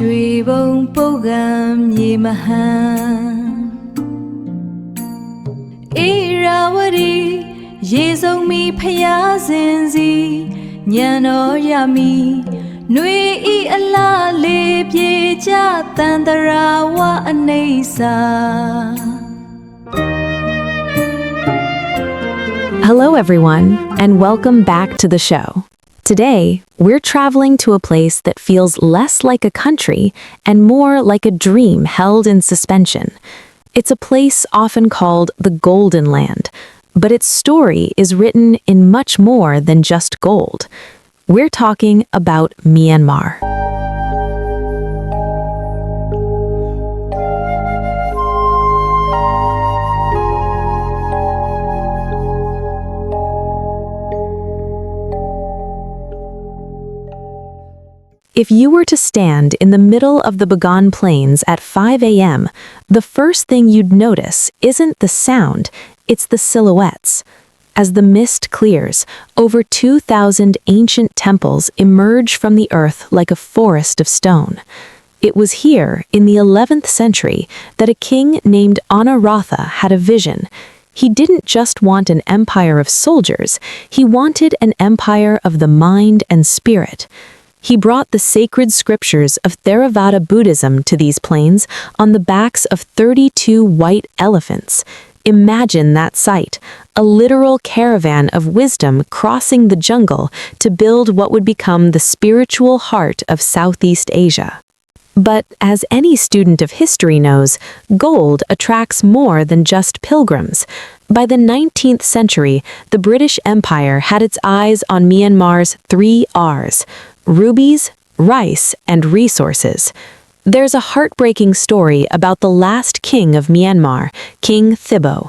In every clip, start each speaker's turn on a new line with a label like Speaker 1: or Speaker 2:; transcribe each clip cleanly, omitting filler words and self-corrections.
Speaker 1: ရွှေဘုံပုတ်ကံမြေမဟန်အေရာဝတီရေစုံမီဖျားစင်စီညံတော်ရမီຫນွေဤအလားလေးပြေကြတန်တရာဝအနေစာ
Speaker 2: Hello everyone, and welcome back to the show. Today, we're traveling to a place that feels less like a country and more like a dream held in suspension. It's a place often called the Golden Land, but its story is written in much more than just gold. We're talking about Myanmar. If you were to stand in the middle of the Bagan Plains at 5 a.m., the first thing you'd notice isn't the sound, it's the silhouettes. As the mist clears, over 2,000 ancient temples emerge from the earth like a forest of stone. It was here, in the 11th century, that a king named Anaratha had a vision. He didn't just want an empire of soldiers, he wanted an empire of the mind and spirit. He brought the sacred scriptures of Theravada Buddhism to these plains on the backs of 32 white elephants. Imagine that sight, a literal caravan of wisdom crossing the jungle to build what would become the spiritual heart of Southeast Asia. But as any student of history knows, gold attracts more than just pilgrims. By the 19th century, the British Empire had its eyes on Myanmar's 3 R's: rubies, rice, and resources. There's a heartbreaking story about the last king of Myanmar, King Thibaw.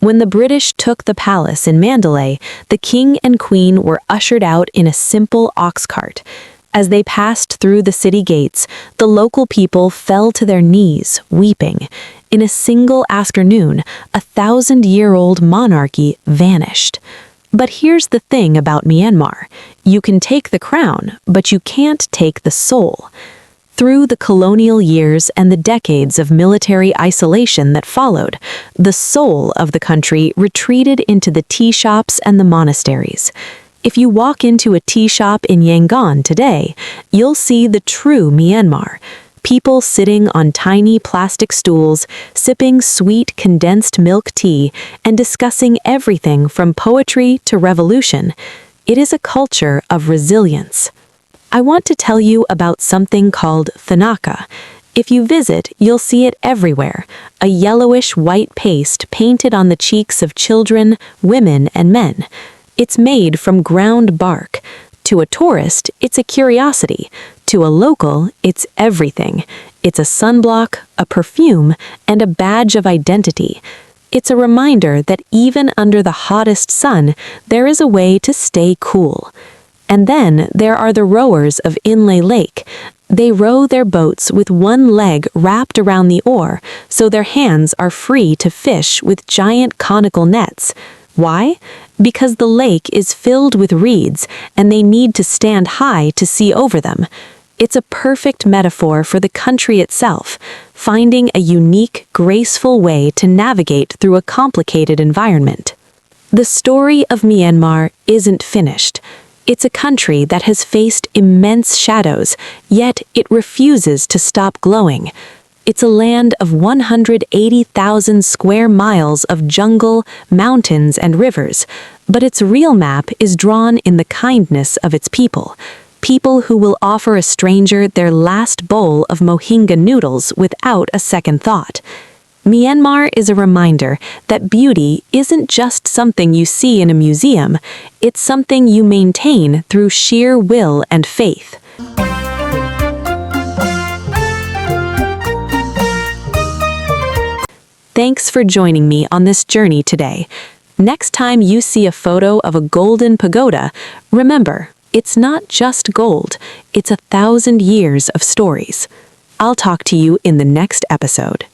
Speaker 2: When the British took the palace in Mandalay, the king and queen were ushered out in a simple ox cart. As they passed through the city gates, the local people fell to their knees, weeping. In a single afternoon, 1,000-year-old monarchy vanished. But here's the thing about Myanmar. You can take the crown, but you can't take the soul. Through the colonial years and the decades of military isolation that followed, the soul of the country retreated into the tea shops and the monasteries. If you walk into a tea shop in Yangon today, you'll see the true Myanmar. People sitting on tiny plastic stools, sipping sweet condensed milk tea, and discussing everything from poetry to revolution. It is a culture of resilience. I want to tell you about something called thanaka. If you visit, you'll see it everywhere, a yellowish-white paste painted on the cheeks of children, women, and men. It's made from ground bark. To a tourist, it's a curiosity. To a local, it's everything. It's a sunblock, a perfume, and a badge of identity. It's a reminder that even under the hottest sun, there is a way to stay cool. And then there are the rowers of Inle Lake. They row their boats with one leg wrapped around the oar, so their hands are free to fish with giant conical nets. Why? Because the lake is filled with reeds, and they need to stand high to see over them. It's a perfect metaphor for the country itself, finding a unique, graceful way to navigate through a complicated environment. The story of Myanmar isn't finished. It's a country that has faced immense shadows, yet it refuses to stop glowing. It's a land of 180,000 square miles of jungle, mountains, and rivers, but its real map is drawn in the kindness of its people. People who will offer a stranger their last bowl of mohinga noodles without a second thought. Myanmar is a reminder that beauty isn't just something you see in a museum, it's something you maintain through sheer will and faith. Thanks for joining me on this journey today. Next time you see a photo of a golden pagoda, remember, it's not just gold, it's 1,000 years of stories. I'll talk to you in the next episode.